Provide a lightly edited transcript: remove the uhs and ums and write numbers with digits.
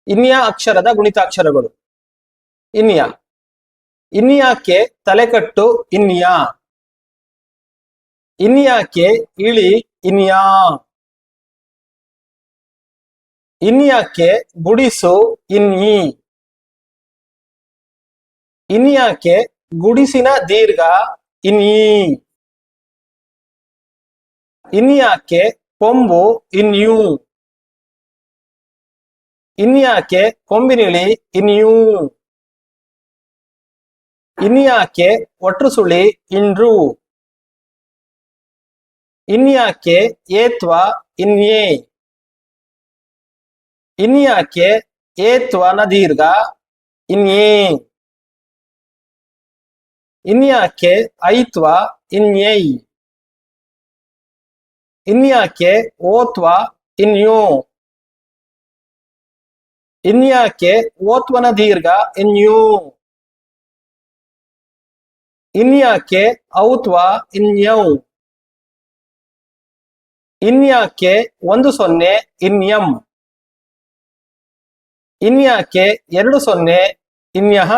ಇನ್ಯ ಅಕ್ಷರದ ಗುಣಿತಾಕ್ಷರಗಳು. ಇನ್ಯ, ಇನ್ಯಾಕೆ ತಲೆಕಟ್ಟು ಇನ್ಯ. ಇನ್ಯಾಕೆ ಇಳಿ ಇನ್ಯಾ. ಇನ್ಯಾಕೆ ಗುಡಿಸು ಇನ್ಯಿ. ಇನ್ಯಾಕೆ ಗುಡಿಸಿನ ದೀರ್ಘ ಇನ್ಯಿ. ಇನ್ಯಾಕೆ ಕೊಂಬು ಇನ್ಯು. ಇನ್ಯಾಕೆ ಕೊಂಬಿನಿಳಿ ಇನ್ಯೂ. ಇನ್ಯಾಕೆ ಒಟ್ರು ಸುಳಿ ಇಂಡ್ರು. ಇನ್ಯಾಕೆ ಏತ್ವ ಇನ್ಯೇ. ಇನ್ಯಾಕೆ ಏತ್ವನ ದೀರ್ಘ ಇನ್ಯೇ. ಇನ್ಯಾಕೆ ಐತ್ವ ಇನ್ಯೈ. ಇನ್ಯಾಕೆ ಓತ್ವ ಇನ್ಯೋ. ಇನ್ಯಾಕೆ ಓತ್ವನ ದೀರ್ಘ ಇನ್ಯೂ. ಇನ್ಯಾಕೆ ಔತ್ವ ಇನ್ಯೌ. ಇನ್ಯಾಕೆ 10 ಇನ್ಯಂ. ಇನ್ಯಾಕೆ 20 ಇನ್ಯಃ.